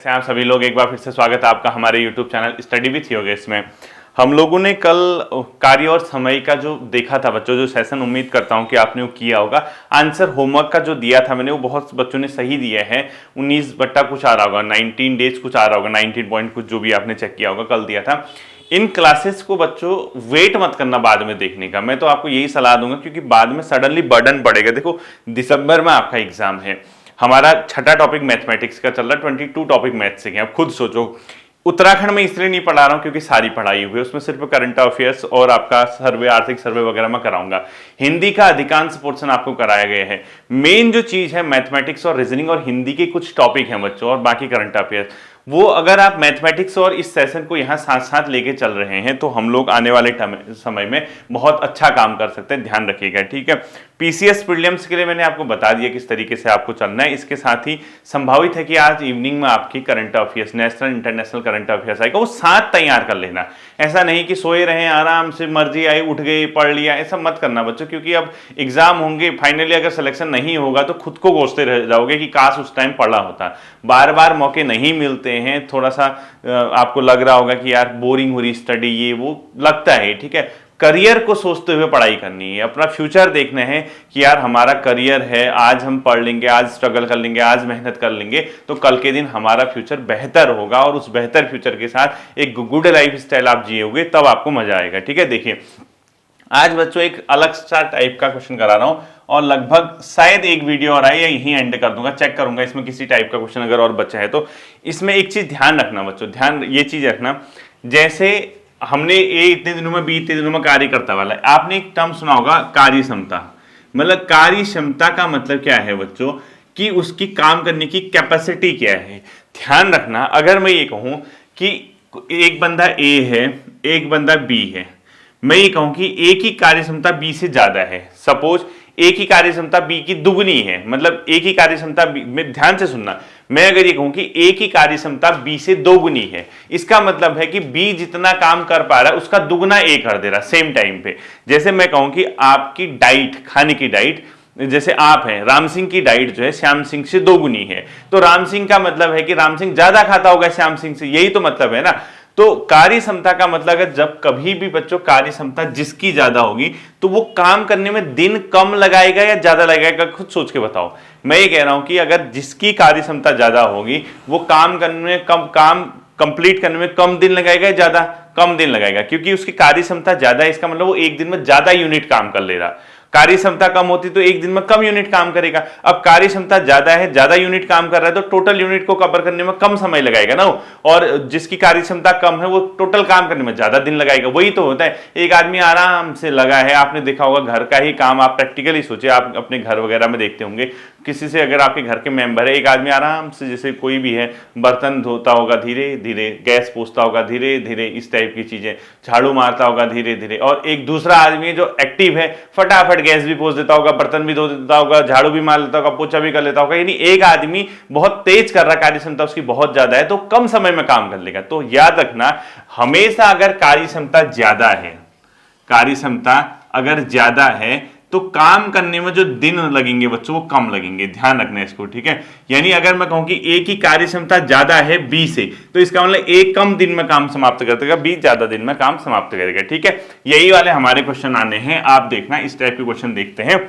से आप सभी लोग एक बार फिर से स्वागत है आपका हमारे YouTube channel study with Yogesh में। हम लोगों ने कल कार्य और समय का जो देखा था बच्चों, जो सेशन उम्मीद करता हूं कि आपने वो किया होगा। आंसर होमवर्क का जो दिया था मैंने वो बहुत बच्चों ने सही दिया है। 19 बट्टा कुछ आ रहा होगा, 19 डेज कुछ आ रहा होगा, 19 पॉइंट कुछ जो भी आपने चेक किया होगा कल दिया था। इन क्लासेस को बच्चों वेट मत करना बाद में देखने का, मैं तो आपको यही सलाह दूंगा क्योंकि बाद में सडनली बर्डन बढ़ेगा। देखो दिसंबर में आपका एग्जाम है, हमारा छठा टॉपिक मैथमेटिक्स का चल रहा है, 22 टॉपिक मैथ से हैं। अब खुद सोचो, उत्तराखंड में इसलिए नहीं पढ़ा रहा हूं क्योंकि सारी पढ़ाई हुई है, उसमें सिर्फ करंट अफेयर्स और आपका सर्वे, आर्थिक सर्वे वगैरह मैं कराऊंगा। हिंदी का अधिकांश पोर्शन आपको कराया गया है। मेन जो चीज है मैथमेटिक्स और रीजनिंग और हिंदी के कुछ टॉपिक हैं बच्चों, और बाकी करंट अफेयर्स। वो अगर आप मैथमेटिक्स और इस सेशन को यहाँ साथ साथ लेके चल रहे हैं तो हम लोग आने वाले समय में बहुत अच्छा काम कर सकते हैं। ध्यान रखिएगा, ठीक है। पीसीएस प्रीलिम्स के लिए मैंने आपको बता दिया किस तरीके से आपको चलना है। इसके साथ ही संभावित है कि आज इवनिंग में आपकी current affairs, national international current affairs आएगा, वो साथ तैयार कर लेना। ऐसा नहीं कि सोए रहे आराम से, मर्जी आई उठ गए पढ़ लिया, ऐसा मत करना बच्चों, क्योंकि अब एग्जाम होंगे, फाइनली अगर सिलेक्शन नहीं होगा तो खुद को कोसते रह जाओगे कि काश उस टाइम पढ़ा होता। बार बार मौके नहीं मिलते हैं। थोड़ा सा आपको लग रहा होगा कि यार बोरिंग हो रही स्टडी, ये वो लगता है, ठीक है। करियर को सोचते हुए पढ़ाई करनी है, अपना फ्यूचर देखना है कि यार हमारा करियर है, आज हम पढ़ लेंगे, आज स्ट्रगल कर लेंगे, आज मेहनत कर लेंगे तो कल के दिन हमारा फ्यूचर बेहतर होगा, और उस बेहतर फ्यूचर के साथ एक गुड लाइफ स्टाइल आप जियोगे तब आपको मजा आएगा, ठीक है। देखिए आज बच्चों एक अलग सा टाइप का क्वेश्चन करा रहा हूं, और लगभग शायद एक वीडियो और आई या यहीं एंड कर दूंगा, चेक करूंगा इसमें किसी टाइप का क्वेश्चन अगर और बचा है तो। इसमें एक चीज ध्यान रखना बच्चों, ध्यान ये चीज रखना, जैसे हमने ए इतने दिनों में, बी इतने दिनों में कार्यकर्ता वाला है, आपने एक टर्म सुना होगा कार्य क्षमता। मतलब कार्य क्षमता का मतलब क्या है बच्चों, कि उसकी काम करने की कैपेसिटी क्या है। ध्यान रखना, अगर मैं ये कहूं कि एक बंदा ए है, एक बंदा बी है, मैं ये कहूं कि ए की कार्य क्षमता बी से ज्यादा है, सपोज ए की कार्य क्षमता बी की दुगनी है, मतलब ए की कार्य क्षमता बी में, ध्यान से सुनना, मैं अगर ये कहूं कि ए की कार्य क्षमता बी से दोगुनी है, इसका मतलब है कि बी जितना काम कर पा रहा है उसका दुगना ए कर दे रहा सेम टाइम पे। जैसे मैं कहूं कि आपकी डाइट, खाने की डाइट, जैसे आप हैं, राम सिंह की डाइट जो है श्याम सिंह से दोगुनी है, तो राम सिंह का मतलब है कि राम सिंह ज्यादा खाता होगा श्याम सिंह से, यही तो मतलब है ना। तो कार्य क्षमता का मतलब है जब कभी भी बच्चों कार्य क्षमता जिसकी ज्यादा होगी तो वो काम करने में दिन कम लगाएगा या ज्यादा लगाएगा, खुद सोच के बताओ। मैं ये कह रहा हूं कि अगर जिसकी कार्य क्षमता ज्यादा होगी वो काम करने में कम, काम कंप्लीट करने में कम दिन लगाएगा या ज्यादा, कम दिन लगाएगा, क्योंकि उसकी कार्य क्षमता ज्यादा है, इसका मतलब वो एक दिन में ज्यादा यूनिट काम कर ले रहा। कार्य क्षमता कम होती तो एक दिन में कम यूनिट काम करेगा। अब कार्य क्षमता ज्यादा है, ज्यादा यूनिट काम कर रहा है तो टोटल यूनिट को कवर करने में कम समय लगाएगा ना, और जिसकी कार्य क्षमता कम है वो टोटल काम करने में ज्यादा दिन लगाएगा। वही तो होता है, एक आदमी आराम से लगा है, आपने देखा होगा घर का ही काम, आप प्रैक्टिकली सोचिए, आप अपने घर वगैरह में देखते होंगे, किसी से अगर आपके घर के मेंबर है, एक आदमी आराम से, जैसे कोई भी है, बर्तन धोता होगा धीरे धीरे, गैस पोछता होगा धीरे धीरे, इस टाइप की चीजें, झाड़ू मारता होगा धीरे धीरे, और एक दूसरा आदमी जो एक्टिव है फटाफट गैस भी पोछ देता होगा, बर्तन भी धो देता होगा, झाड़ू भी मार लेता होगा, पोछा भी कर लेता होगा। यानी एक आदमी बहुत तेज कर रहा, कार्य क्षमता उसकी बहुत ज्यादा है तो कम समय में काम कर लेगा। तो याद रखना, हमेशा अगर कार्य क्षमता ज्यादा है, कार्य क्षमता अगर ज्यादा है तो काम करने में जो दिन लगेंगे बच्चों वो कम लगेंगे। ध्यान रखना इसको, ठीक है। यानी अगर मैं कहूं कि ए की कार्य क्षमता ज्यादा है बी से, तो इसका मतलब ए कम दिन में काम समाप्त कर देगा, बी ज्यादा दिन में काम समाप्त करेगा, ठीक है। यही वाले हमारे क्वेश्चन आने हैं, आप देखना इस टाइप के क्वेश्चन देखते हैं।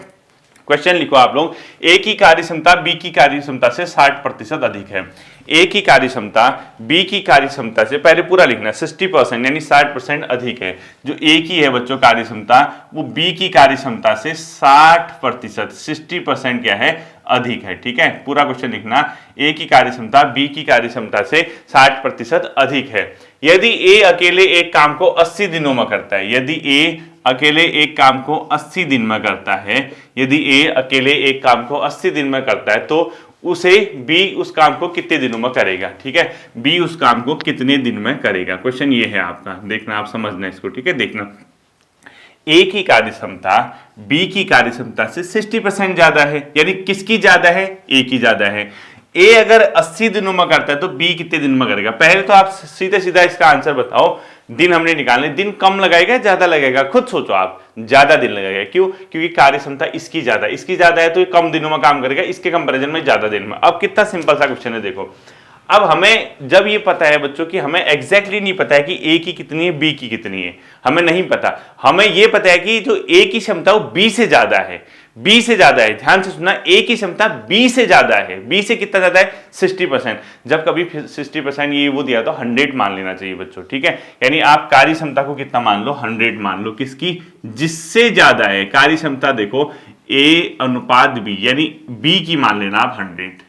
क्वेश्चन लिखो आप लोग, ए की कार्य क्षमता बी की कार्य क्षमता से 60% अधिक है। ए की कार्य क्षमता बी की कार्य क्षमता से, पहले पूरा लिखना, 60% यानी 60% अधिक है। जो ए की है बच्चों कार्य क्षमता, वो बी की कार्य क्षमता से 60%, 60% क्या है, अधिक है, ठीक है। पूरा क्वेश्चन लिखना, ए की कार्य क्षमता बी की कार्य क्षमता से 60% अधिक है। यदि ए अकेले एक काम को 80 दिनों में करता है, यदि ए अकेले एक काम को 80 दिन में करता है, यदि ए अकेले एक काम को 80 दिन में करता है तो उसे बी उस काम को कितने दिनों में करेगा, ठीक है। बी उस काम को कितने दिन में करेगा, क्वेश्चन ये है आपका, देखना, आप समझना इसको, ठीक है। देखना, ए की कार्य क्षमता बी की कार्य क्षमता से 60% ज्यादा है, यानी किसकी ज्यादा है, ए की ज्यादा है। ए अगर 80 दिनों में करता है तो बी कितने दिन में करेगा। पहले तो आप सीधे सीधा इसका आंसर बताओ, दिन हमने निकालने, दिन कम लगाएगा ज्यादा लगेगा, खुद सोचो आप, ज्यादा दिन लगेगा। क्यों? क्योंकि कार्य क्षमता इसकी ज्यादा है तो ये कम दिनों में काम करेगा, इसके कंपैरिजन में ज्यादा दिन में। अब कितना सिंपल सा क्वेश्चन है, देखो अब हमें जब ये पता है बच्चों कि हमें एग्जैक्टली नहीं पता है कि ए की कितनी है बी की कितनी है, हमें नहीं पता, हमें ये पता है कि जो ए की क्षमता वो बी से ज्यादा है, बी से ज्यादा है, ध्यान से सुनना, ए की क्षमता बी से ज्यादा है, बी से कितना ज्यादा है 60%। जब कभी 60% ये वो दिया तो 100 मान लेना चाहिए बच्चों, ठीक है। यानी आप कार्य क्षमता को कितना मान लो, 100 मान लो, किसकी, जिससे ज्यादा है कार्य क्षमता, देखो ए अनुपात बी, यानी बी की मान लेना आप 100,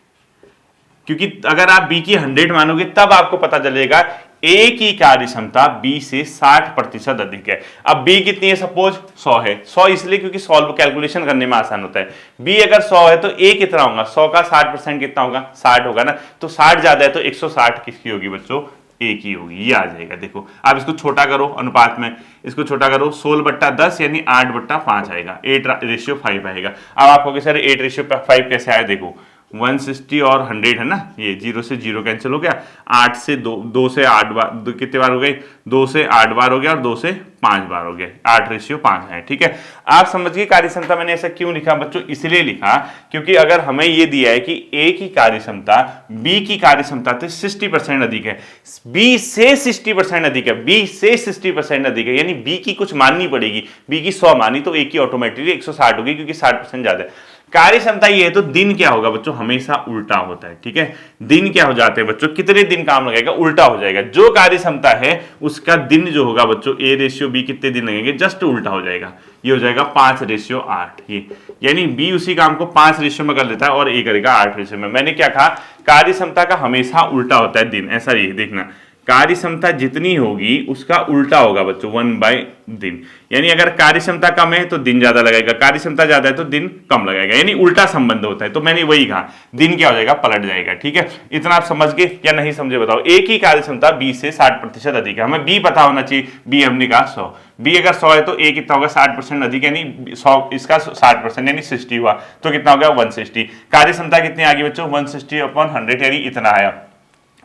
क्योंकि अगर आप बी की 100 मानोगे तब आपको पता चलेगा ए की कार्य क्षमता बी से 60% अधिक है। अब बी कितनी है, सपोज 100 है, 100 इसलिए क्योंकि सॉल्व कैलकुलेशन करने में आसान होता है। बी अगर 100 है तो ए कितना होगा, 100 का 60% कितना होगा, 60 होगा ना, तो 60 ज्यादा है तो 160 किसकी होगी बच्चों, ए की होगी, ये आ जाएगा। देखो आप इसको छोटा करो अनुपात में, इसको छोटा करो, 16/10 यानी 8/5 आएगा, 8:5 आएगा। अब आप कहोगे सर 8:5 कैसे आया, देखो 160 और 100 है ना, ये 0 से 0 कैंसिल हो गया, 8 से 2 से 8 बार, कितने बार हो गए, 2 से 8 बार हो गया और 2 से 5 बार हो गया, 8:5 है, ठीक है। आप समझिए कार्य क्षमता मैंने ऐसा क्यों लिखा बच्चों, इसलिए लिखा क्योंकि अगर हमें ये दिया है कि ए की कार्य क्षमता बी की कार्य क्षमता से 60% अधिक है, बी से 60% अधिक है, बी से 60% अधिक है, यानी बी की कुछ माननी पड़ेगी, बी की 100 मानी तो ए की ऑटोमेटिकली 160 होगी क्योंकि 60% ज्यादा है। कार्य क्षमता ये है तो दिन क्या होगा बच्चों, हमेशा उल्टा होता है, ठीक है। दिन क्या हो जाते हैं बच्चों, कितने दिन काम लगेगा, उल्टा हो जाएगा। जो कार्य क्षमता है उसका दिन जो होगा बच्चों A/B कितने दिन लगेंगे, जस्ट उल्टा हो जाएगा, ये हो जाएगा 5:8, ये यानी बी उसी काम को 5 रेशियो में कर लेता है और ए करेगा 8 रेशियो में। मैंने क्या कहा, कार्य क्षमता का हमेशा उल्टा होता है दिन, ऐसा ये देखना, कार्य क्षमता जितनी होगी उसका उल्टा होगा बच्चों 1/दिन, यानी अगर कार्य क्षमता कम है तो दिन ज्यादा लगेगा, कार्य क्षमता ज्यादा है तो दिन कम लगेगा, यानी उल्टा संबंध होता है। तो मैंने वही कहा, दिन क्या हो जाएगा, पलट जाएगा, ठीक है। इतना आप समझ गए या नहीं समझे बताओ। ए की कार्य क्षमता बी से 60% अधिक है, हमें बी पता होना चाहिए, बी हमने कहा 100, बी अगर 100 है तो ए कितना होगा 60% अधिक, यानी 100 इसका 60% यानी 60 हुआ तो कितना हो गया 160। कार्य क्षमता कितनी आ गई बच्चों, 160/100 यानी इतना आया।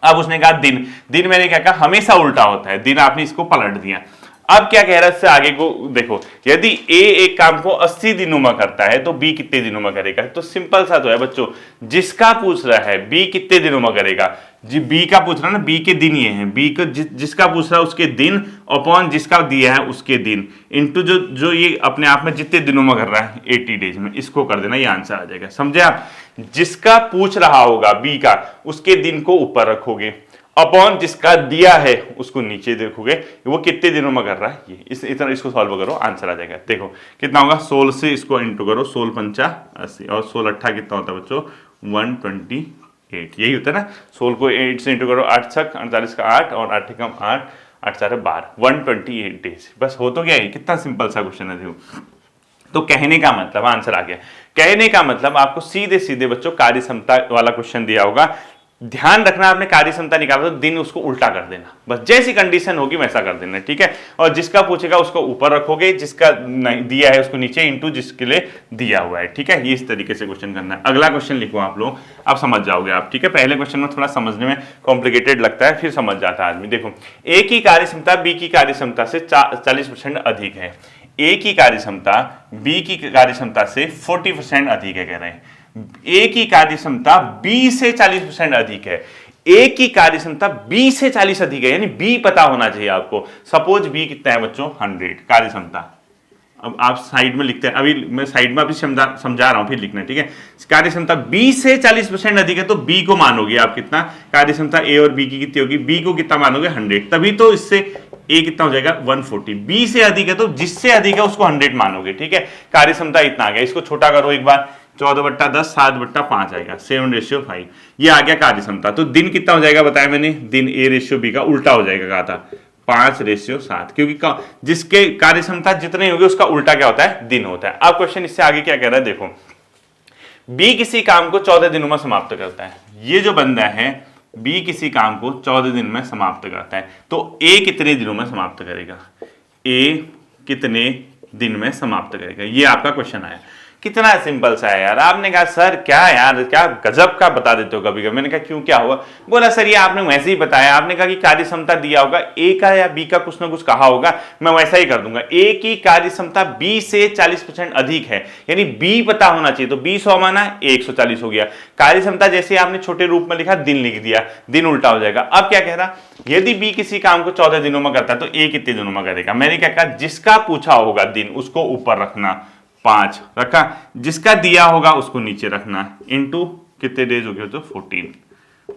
अब उसने कहा दिन, दिन मैंने क्या कहा, हमेशा उल्टा होता है, दिन आपने इसको पलट दिया। अब क्या कह रहा है इससे आगे को देखो, यदि ए एक काम को 80 दिनों में करता है तो बी कितने दिनों में करेगा, तो सिंपल सा तो है बच्चों, जिसका पूछ रहा है बी कितने दिनों में करेगा, जी बी का पूछ रहा है ना, बी के दिन ये हैं, बी को जिसका पूछ रहा है उसके दिन अपॉन जिसका दिया है उसके दिन इनटू जो ये अपने आप में जितने दिनों में कर रहा है 80 डेज में, इसको कर देना, ये आंसर आ जाएगा, समझे आप। जिसका पूछ रहा होगा बी का उसके दिन को ऊपर रखोगे, अपॉन जिसका दिया है उसको नीचे देखोगे, वो कितने दिनों में कर रहा है ये, इतना इसको सॉल्व करो, आंसर आ जाएगा। देखो कितना होगा, 16 से इसको इंटू करो, 16×5 80 और 16×8 कितना होता है बच्चों 128, यही होता है ना। 16 को 8 से इंटू करो, 8×6 48 का 8 और 8×1 8 8×4 12, 128 डेज, बस हो तो गया है। कितना सिंपल सा क्वेश्चन है। देखो तो कहने का मतलब, आंसर आ गया, कहने का मतलब आपको सीधे सीधे बच्चों कार्य क्षमता वाला क्वेश्चन दिया होगा, ध्यान रखना आपने कार्य क्षमता निकाला तो दिन उसको उल्टा कर देना, बस जैसी कंडीशन होगी वैसा कर देना, ठीक है। और जिसका पूछेगा उसको ऊपर रखोगे, जिसका नहीं दिया है उसको नीचे, इंटू जिसके लिए दिया हुआ है, ठीक है। ये इस तरीके से क्वेश्चन करना है। अगला क्वेश्चन लिखो आप लोग, अब समझ जाओगे आप, ठीक है। पहले क्वेश्चन में थोड़ा समझने में कॉम्प्लिकेटेड लगता है, फिर समझ जाता है आदमी। देखो ए की कार्य क्षमता बी की कार्य क्षमता से 40% अधिक है, ए की कार्य क्षमता बी की कार्य क्षमता से 40% अधिक है, कह रहे हैं ए की कार्य क्षमता बी से 40% अधिक है, ए की कार्य क्षमता बी से 40 अधिक है, यानी बी पता होना चाहिए आपको। सपोज बी कितना है बच्चों 100 कार्य क्षमता, अब आप साइड में लिखते हैं, अभी मैं साइड में अभी समझा रहा हूं, फिर लिखना है, ठीक है। कार्य क्षमता बी से 40% अधिक है तो बी को मानोगे आप कितना, कार्य क्षमता ए और बी की कितनी होगी, बी को कितना मानोगे 100, तभी तो इससे ए कितना हो जाएगा 140, बी से अधिक है तो जिससे अधिक है उसको 100 मानोगे, ठीक है। कार्य क्षमता इतना आ गया, इसको छोटा करो एक बार, 14/10 7/5 आएगा, 7:5, ये आ गया कार्य क्षमता। तो दिन कितना हो जाएगा बताया मैंने, दिन A/B का उल्टा हो जाएगा, कहा था 5:7, क्योंकि जिसके कार्य क्षमता जितनी होगी उसका उल्टा क्या होता है, दिन होता है। अब क्वेश्चन इससे आगे क्या कह रहा है, देखो बी किसी काम को 14 दिनों में समाप्त करता है, ये जो बंदा है बी किसी काम को 14 दिन में समाप्त करता है, तो ए कितने दिनों में समाप्त करेगा, ए कितने दिन में समाप्त करेगा, ये आपका क्वेश्चन आया। कितना सिंपल सा है यार। आपने कहा सर क्या यार, क्या गजब का बता देते हो कभी कभी। मैंने कहा क्यों, क्या हुआ? बोला सर ये आपने वैसे ही बताया, आपने कहा कि कार्य क्षमता दिया होगा ए का या बी का, कुछ ना कुछ कहा होगा, मैं वैसा ही कर दूंगा। ए की कार्य क्षमता बी से 40% अधिक है, यानी बी पता होना चाहिए, तो बी 100 माना, ए 140 हो गया। कार्य क्षमता जैसे आपने छोटे रूप में लिखा, दिन लिख दिया, दिन उल्टा हो जाएगा। अब क्या कह रहा, यदि बी किसी काम को 14 दिनों में करता है तो ए कितने दिनों में करेगा? मैंने क्या कहा, जिसका पूछा होगा दिन उसको ऊपर रखना, 5 रखा, जिसका दिया होगा उसको नीचे रखना, इनटू कितने डेज हो गए तो 14,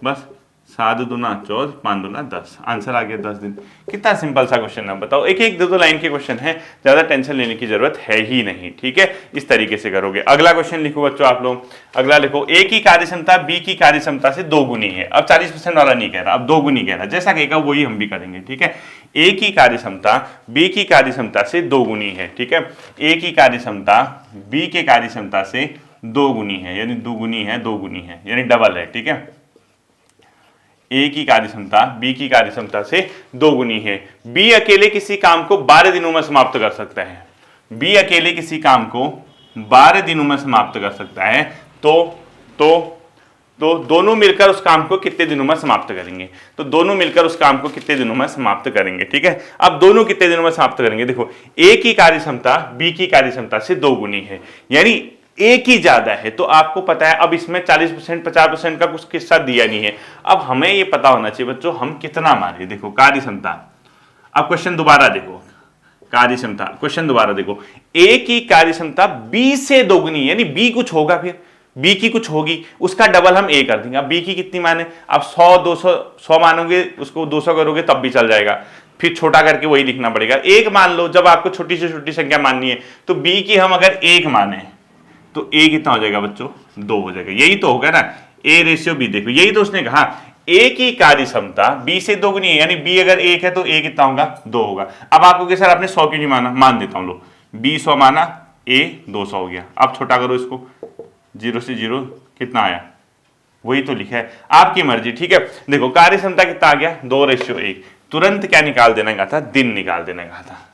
बस 7 दूना 14, 5 दूना 10, आंसर आ गया 10 दिन। कितना सिंपल सा क्वेश्चन है, बताओ। एक एक दो लाइन के क्वेश्चन है, ज्यादा टेंशन लेने की जरूरत है ही नहीं, ठीक है। इस तरीके से करोगे। अगला क्वेश्चन लिखो बच्चों आप लोग, अगला लिखो, ए की कार्य क्षमता बी की कार्य क्षमता से 2 गुनी है। अब 40% वाला नहीं कह रहा, अब 2 गुनी कह रहा, जैसा कहेगा वही हम भी करेंगे, ठीक है। ए की कार्य क्षमता बी की कार्य क्षमता से 2 गुनी है, ठीक है। ए की कार्य क्षमता बी के कार्य क्षमता से 2 गुनी है, यानी 2 गुनी है, 2 गुनी है, यानी डबल है, ठीक है। ए की कार्य क्षमता बी की कार्य क्षमता से 2 गुनी है। बी अकेले किसी काम को 12 दिनों में समाप्त कर सकता है। बी अकेले किसी काम को 12 दिनों में समाप्त कर सकता है, तो दोनों मिलकर उस काम को कितने दिनों में समाप्त करेंगे? तो दोनों मिलकर उस काम को कितने दिनों में समाप्त करेंगे, ठीक है। अब दोनों कितने दिनों में समाप्त करेंगे? देखो, ए की कार्य क्षमता बी की कार्य क्षमता से 2 गुनी है, यानी एक ही ज्यादा है, तो आपको पता है। अब इसमें 40% 50% का कुछ किस्सा दिया नहीं है। अब हमें ये पता होना चाहिए बच्चों हम कितना मारे। देखो कार्य क्षमता, अब क्वेश्चन दोबारा देखो, कार्य क्षमता क्वेश्चन दोबारा देखो, ए की कार्य क्षमता बी से 2 गुनी, यानी बी कुछ होगा, फिर बी की कुछ होगी, उसका डबल हम ए कर देंगे। अब बी की कितनी माने? अब 100 200 100 मानोगे, उसको 200 करोगे तब भी चल जाएगा, फिर छोटा करके वही लिखना पड़ेगा। एक मान लो, जब आपको छोटी से छोटी संख्या माननी है तो बी की हम अगर 1 माने तो ए कितना हो जाएगा बच्चों? 2 हो जाएगा। यही तो होगा ना, ए रेशियो बी। देखो यही तो उसने कहा, ए की कार्य क्षमता बी से 2 गुनी है, यानी बी अगर 1 है तो ए कितना होगा? 2 होगा। अब आपको क्या सर आपने 100 क्यों नहीं माना? मान देता हूं, लो बी 100 माना, ए 200 हो गया। अब छोटा करो इसको, 0 से 0 कितना आया? वही तो लिखा है, आपकी मर्जी, ठीक है। देखो कार्य क्षमता कितना आ गया? 2:1। तुरंत क्या निकाल देना कहा था? दिन निकाल देना कहा था।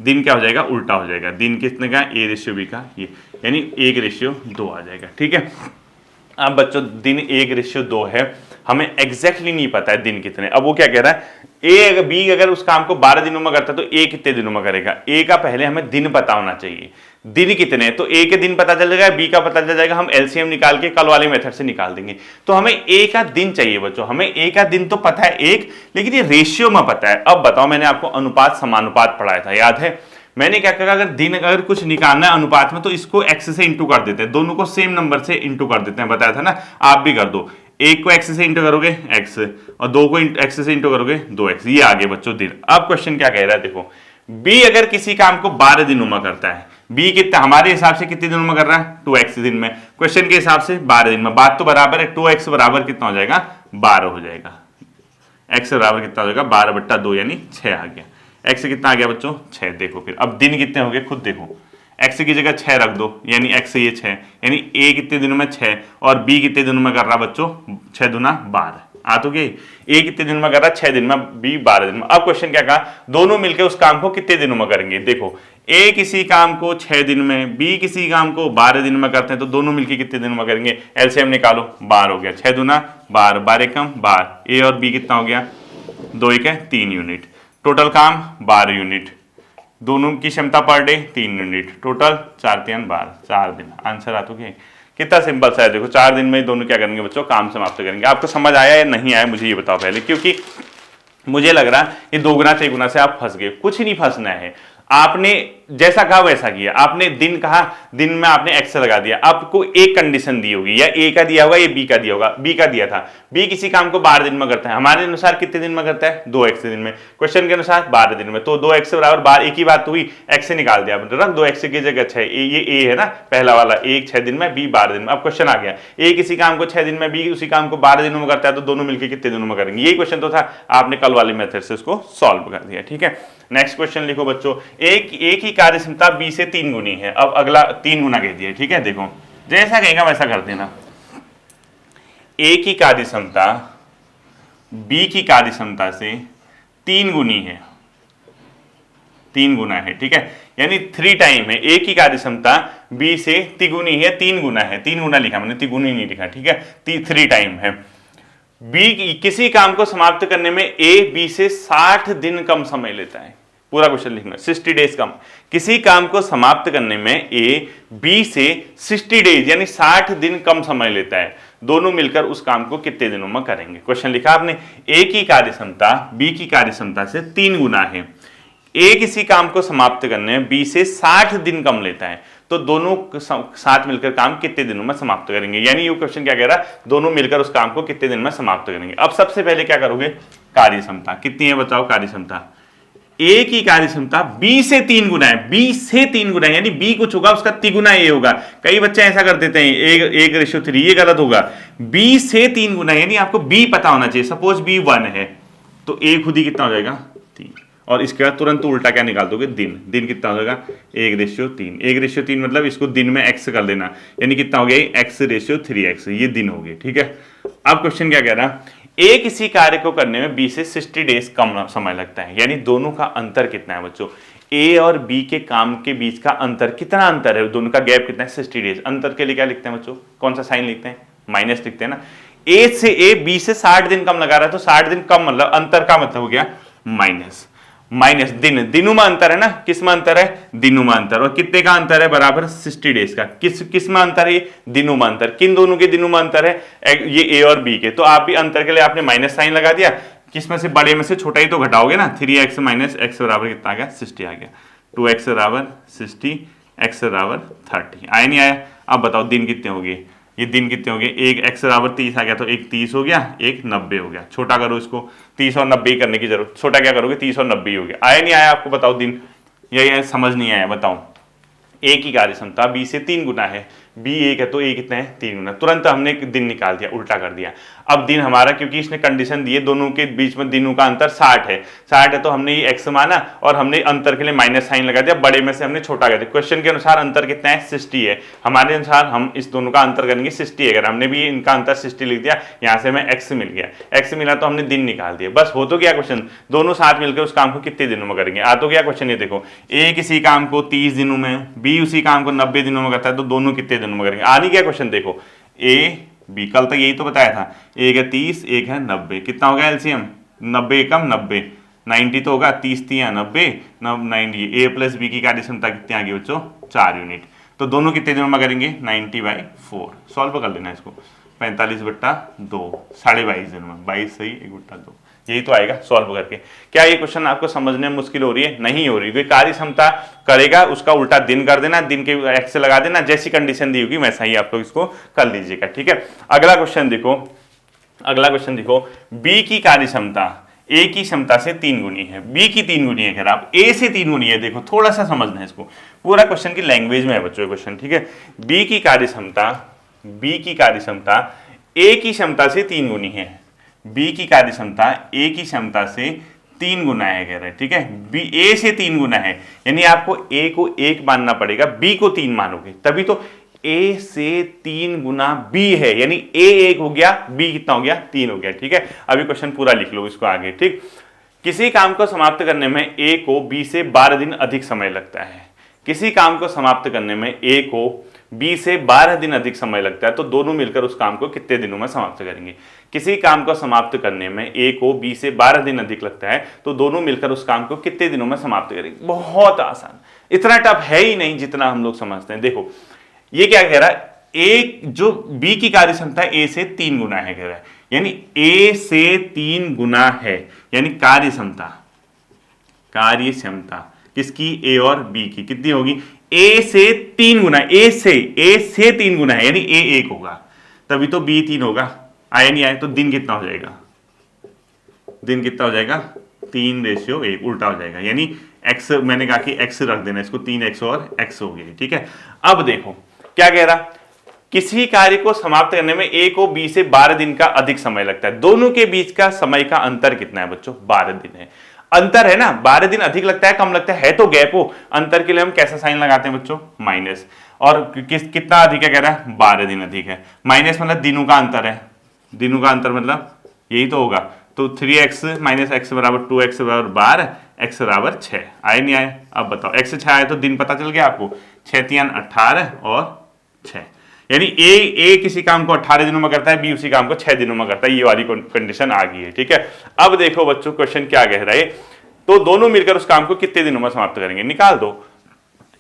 दिन क्या हो जाएगा? उल्टा हो जाएगा। दिन कितने का? ए रेशियो बी का, ये यानी 1:2 आ जाएगा, ठीक है। अब बच्चों दिन 1:2 है, हमें एग्जैक्टली नहीं पता है दिन कितने। अब वो क्या कह रहा है, ए अगर बी अगर उस काम को 12 दिनों में करता है तो ए कितने दिनों में करेगा? ए का पहले हमें दिन पता होना चाहिए, दिन कितने, तो ए के दिन पता चल जाएगा, बी का पता चल जाएगा, हम एलसीएम निकाल के कल वाले मेथड से निकाल देंगे। तो हमें ए का दिन चाहिए बच्चों, हमें ए का दिन तो पता है 1, लेकिन ये रेशियो में पता है। अब बताओ, मैंने आपको अनुपात समानुपात पढ़ाया था, याद है? मैंने क्या कहा, अगर दिन अगर कुछ निकालना है अनुपात में तो इसको एक्स से इंटू कर देते हैं, दोनों को सेम नंबर से इंटू कर देते हैं, बताया था ना, आप भी कर दो। एक को एक्स से इंटू करोगे एक्स, और 2 को एक्स से इंटू करोगे 2x, ये आगे बच्चों दिन। अब क्वेश्चन क्या कह रहा है, देखो बी अगर किसी काम को 12 दिनों में करता है, बी कितना हमारे हिसाब से कितने दिनों में कर रहा है? 2x दिन में, क्वेश्चन के हिसाब से 12 दिन में। बात तो बराबर है, 2x बराबर कितना हो जाएगा? 12 हो जाएगा। x बराबर कितना हो जाएगा? 12/2 यानी 6 आ गया। x कितना आ गया बच्चों? 6। देखो फिर अब दिन कितने हो गए खुद देखो, x की जगह 6 रख दो, यानी x ये 6, यानी a कितने दिनों में? 6, और b कितने दिनों में कर रहा बच्चों? 6 दूना 12 आ तो गई। a कितने दिन में कर रहा? 6 दिन में, b 12 दिन में। अब क्वेश्चन क्या कहा, दोनों मिलकर उस काम को कितने दिनों में करेंगे? देखो a किसी काम को 6 दिन में, b किसी काम को 12 दिन में करते हैं, तो दोनों मिलकर कितने दिनों में करेंगे? एलसीएम निकालो, 12 हो गया, 6 दूना 12, 12 कम 12, a और b कितना हो गया? 2 1 3 यूनिट, टोटल काम 12 यूनिट, दोनों की क्षमता पर डे 3 यूनिट, टोटल 4 3 12, 4 दिन। आंसर आ तो गया। कितना सिंपल सा है, देखो 4 दिन में दोनों क्या करेंगे बच्चों? काम समाप्त करेंगे। आपको समझ आया या नहीं आया मुझे ये बताओ पहले, क्योंकि मुझे लग रहा ये 2 गुना 6 गुना से आप फंस गए। कुछ नहीं फंसना है, आपने जैसा कहा वैसा किया। आपने दिन कहा, दिन में आपने एक्स लगा दिया। आपको एक कंडीशन दी होगी, या ए का दिया होगा या बी का दिया होगा। बी का दिया था, बी किसी काम को 12 दिन में करता है, हमारे अनुसार कितने दिन में करता है? 2x दिन में, क्वेश्चन के अनुसार 12 दिन में, तो 2x बराबर 12, एक ही बात हुई, x से निकाल दिया, रख दो x की जगह 6। ये ए है ना पहला वाला, एक 6 दिन में, बी 12 दिन में। अब क्वेश्चन आ गया, ए किसी काम को 6 दिन में, बी उसी काम को 12 दिनों में करता है, तो दोनों मिलकर कितने दिनों में करेंगे? यही क्वेश्चन तो था, आपने कल वाले मेथड से उसको सॉल्व कर दिया, ठीक है। नेक्स्ट क्वेश्चन लिखो बच्चों, एक ही कार्य क्षमता बी से 3 गुनी है। अब अगला 3 गुना कह दिया, ठीक है। देखो जैसा कहेगा वैसा कर देना। ए की कार्य क्षमता बी की कार्य क्षमता से 3 गुनी है, 3 गुना है, ठीक है। यानी 3 टाइम है। ए की कार्य क्षमता बी से तिगुनी है, 3 गुना है, 3 गुना लिखा मैंने, तिगुनी नहीं लिखा, ठीक है, 3 टाइम है। बी किसी काम को समाप्त करने में ए बी से 60 दिन कम समय लेता है। पूरा क्वेश्चन लिखना, 60 डेज कम। किसी काम को समाप्त करने में ए बी से 60 डेज यानी 60 दिन कम समय लेता है। दोनों मिलकर उस काम को कितने दिनों में करेंगे। क्वेश्चन लिखा आपने, ए की कार्य क्षमता बी की कार्य क्षमता से 3 गुना है। ए किसी काम को समाप्त करने में बी से 60 दिन कम लेता है, तो दोनों साथ मिलकर काम कितने दिनों में समाप्त करेंगे। यानी ये क्वेश्चन क्या कह रहा है, दोनों मिलकर उस काम को कितने दिन में समाप्त करेंगे। अब सबसे पहले क्या करोगे, कार्य क्षमता कितनी है बताओ। कार्य क्षमता ए की कार्य क्षमता बी से 3 गुना है, बी से 3 गुना है, यानी बी कुछ होगा उसका तिगुना ए होगा। कई बच्चे ऐसा कर देते हैं 1:3, ये गलत होगा। बी से 3 गुना यानी आपको बी पता होना चाहिए। सपोज बी 1 है तो ए खुद ही कितना हो जाएगा 3, और इसके बाद तुरंत उल्टा क्या निकाल दोगे, दिन। दिन कितना हो जाएगा 1:3, 1:3 मतलब इसको दिन में x कर देना, यानी कितना हो गया x/3x, ये दिन हो गए, ठीक है। अब क्वेश्चन क्या कह रहा है, ए किसी कार्य को करने में बी से 60 डेज कम समय लगता है, यानी दोनों का अंतर कितना है बच्चों। ए और बी के काम के बीच का अंतर कितना अंतर है, दोनों का गैप कितना है 60 डेज। अंतर के लिए क्या लिखते हैं बच्चों, कौन सा साइन लिखते हैं, माइनस लिखते हैं ना। ए बी से 60 दिन कम लगा रहा है, तो 60 दिन कम मतलब अंतर का मतलब हो गया माइनस। माइनस दिनों में अंतर है ना, किस में अंतर है, दिनों में अंतर। और कितने का अंतर है, बराबर 60 डेज का। किस में अंतर है, दिनों में अंतर। किन दोनों के दिनों में अंतर है, ये ए और बी के। तो आप भी अंतर के लिए आपने माइनस साइन लगा दिया, किस में से, बड़े में से छोटा ही तो घटाओगे ना। 3x माइनस x बराबर कितना आ गया 60 आ गया। 2x बराबर 60, x बराबर 30। आया नहीं आया। अब बताओ दिन कितने हो गए, ये दिन कितने हो गए, एक x बराबर 30 आ गया, तो एक 30 हो गया, एक 90 हो गया। छोटा करो इसको, 30 और 90 करने की जरूरत, छोटा क्या करोगे 30 और 90 हो गया। आया नहीं आया आपको, बताओ दिन, यही समझ नहीं आया बताओ। ए की कार्य क्षमता बी से 3 गुना है, बी 1 है तो ए कितना है 3 गुना। तुरंत हमने दिन निकाल दिया, उल्टा कर दिया। अब दिन हमारा, क्योंकि इसने कंडीशन दी है दोनों के बीच में दिनों का अंतर 60 है, 60 है तो हमने ये x माना और हमने अंतर के लिए माइनस साइन लगा दिया, बड़े में से हमने छोटा कर दिया। क्वेश्चन के अनुसार अंतर कितना है 60 है, हमारे अनुसार हम इस दोनों का अंतर करेंगे 60 है। अगर हमने भी इनका अंतर 60 लिख दिया, यहाँ से हमें x मिल गया, x मिला तो हमने दिन निकाल दिया, बस हो तो गया क्वेश्चन। दोनों साथ मिलकर उस काम को कितने दिनों में करेंगे, आ तो गया क्वेश्चन। ये देखो, ए किसी काम को 30 दिनों में, बी उसी काम को 90 दिनों में करता है, तो दोनों कितने दिनों में करेंगे। आ नहीं गया क्वेश्चन, देखो ए बी, कल तक यही तो बताया था, एक है 30, एक है 90, कितना हो गया एलसीएम 90 कम 90, 90 तो होगा, 30 3 90, 90। ए प्लस बी की कार्य क्षमता कितनी आ गई बच्चों 4 यूनिट। तो दोनों कितने दिनों में करेंगे 90/4। सॉल्व कर लेना इसको, 45/2, 22.5 दिनों में, 22 सही 1/2, यही तो आएगा सॉल्व करके। क्या ये क्वेश्चन आपको समझने में मुश्किल हो रही है, नहीं हो रही। कार्य क्षमता करेगा उसका उल्टा दिन कर देना, दिन के x से लगा देना, जैसी कंडीशन दी होगी वैसा ही आप लोग इसको कर लीजिएगा, ठीक है। अगला क्वेश्चन देखो, अगला क्वेश्चन देखो, बी की कार्य क्षमता ए की क्षमता से 3 गुनी है, बी की 3 गुनी है, आप ए से 3 गुनी है। देखो थोड़ा सा समझना है इसको, पूरा क्वेश्चन की लैंग्वेज में है बच्चों क्वेश्चन, ठीक है। बी की कार्य क्षमता, बी की कार्य क्षमता ए की क्षमता से 3 गुनी है, बी की कार्य क्षमता ए की क्षमता से 3 गुना है कह रहे हैं, ठीक है। बी ए से 3 गुना है, यानी आपको ए को 1 मानना पड़ेगा, बी को 3 मानोगे तभी तो। ए से 3 गुना बी है, यानी ए 1 हो गया, बी कितना हो गया 3 हो गया, ठीक है। अभी क्वेश्चन पूरा लिख लो इसको आगे, ठीक। किसी काम को समाप्त करने में ए को बी से 12 दिन अधिक समय लगता है, किसी काम को समाप्त करने में ए को बी से 12 दिन अधिक समय लगता है, तो दोनों मिलकर उस काम को कितने दिनों में समाप्त करेंगे। किसी काम को समाप्त करने में ए को बी से 12 दिन अधिक लगता है, तो दोनों मिलकर उस काम को कितने दिनों में समाप्त करेंगे। बहुत आसान, इतना टफ है ही नहीं जितना हम लोग समझते हैं। देखो ये क्या कह रहा है, ए जो बी की कार्य क्षमता ए से 3 गुना है कह रहा है, यानी ए से 3 गुना है, यानी कार्य क्षमता, कार्य क्षमता किसकी, ए और बी की कितनी होगी, ए से 3 गुना, ए से 3 गुना है, यानी ए 1 होगा तभी तो बी 3 होगा। आया नहीं आया, तो दिन कितना हो जाएगा, दिन कितना हो जाएगा 3:1, उल्टा हो जाएगा, यानी x मैंने कहा कि x रख देना इसको, 3x और x हो गई, ठीक है। अब देखो क्या कह रहा, किसी कार्य को समाप्त करने में ए को बी से 12 दिन का अधिक समय लगता है, दोनों के बीच का समय का अंतर कितना है बच्चों 12 दिन है। अंतर है ना, 12 दिन अधिक लगता है कम लगता है तो गैप हो। अंतर के लिए हम कैसा साइन लगाते हैं बच्चों, माइनस। और कितना अधिक है कह रहा है 12 दिन अधिक है, माइनस मतलब दिनों का अंतर है, दिनों का अंतर मतलब यही तो होगा, तो 3x माइनस एक्स बराबर 2x बराबर 12, x बराबर 6 आए नहीं आए। अब बताओ x से 6 आए तो दिन पता चल गया आपको, 6 3 18 और 6, यानी ए किसी काम को 18 दिनों में करता है, बी उसी काम को 6 दिनों में करता है। ये वाली कंडीशन आ गई है, ठीक है। अब देखो बच्चों क्वेश्चन क्या कह रहा है, तो दोनों मिलकर उस काम को कितने दिनों में समाप्त करेंगे, निकाल दो।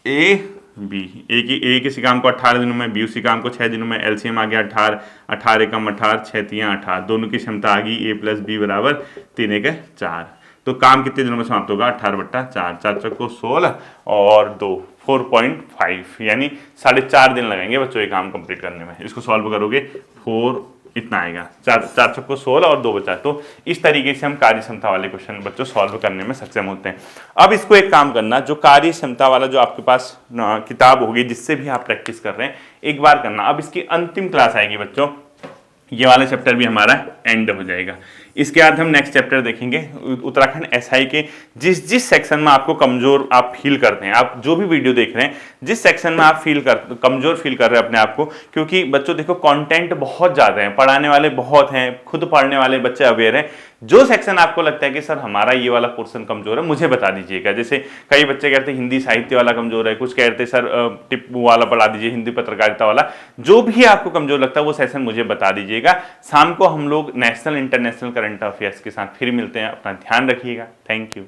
ए बी, ए किसी काम को 18 दिनों में, बी उसी काम को 6 दिनों में, एलसीएम आ गया 18, 18 कम 18, 6 3 18, दोनों की क्षमता आ गई ए प्लस बी बराबर 3 1 4। तो काम कितने दिनों में समाप्त होगा, 18/4, 4 चौको 16 और 2 4.5, यानी 4.5 दिन लगेंगे बच्चों ये काम कंप्लीट करने में। इसको सॉल्व करोगे 4 इतना आएगा, 4 चौको 16 और 2 बचा। तो इस तरीके से हम कार्य क्षमता वाले क्वेश्चन बच्चों सॉल्व करने में सक्षम होते हैं। अब इसको एक काम करना, जो कार्य क्षमता वाला जो आपके पास किताब होगी जिससे भी आप प्रैक्टिस कर रहे हैं, एक बार करना। अब इसकी अंतिम क्लास आएगी बच्चों, ये वाला चैप्टर भी हमारा एंड हो जाएगा। इसके बाद हम नेक्स्ट चैप्टर देखेंगे उत्तराखंड एसआई के जिस जिस सेक्शन में आपको कमजोर आप फील करते हैं, आप जो भी वीडियो देख रहे हैं जिस सेक्शन में आप कमजोर फील कर रहे हैं अपने आप को, क्योंकि बच्चों देखो कंटेंट बहुत ज़्यादा है, पढ़ाने वाले बहुत हैं, खुद पढ़ने वाले बच्चे अवेयर हैं। जो सेक्शन आपको लगता है कि सर हमारा ये वाला पोर्शन कमजोर है, मुझे बता दीजिएगा। जैसे कई बच्चे कहते हैं हिंदी साहित्य वाला कमजोर है, कुछ कहते हैं सर टिप वाला पढ़ा दीजिए, हिंदी पत्रकारिता वाला, जो भी आपको कमजोर लगता है वो सेशन मुझे बता दीजिएगा। शाम को हम लोग नेशनल इंटरनेशनल करंट अफेयर्स के साथ फिर मिलते हैं, अपना ध्यान रखिएगा। Thank you.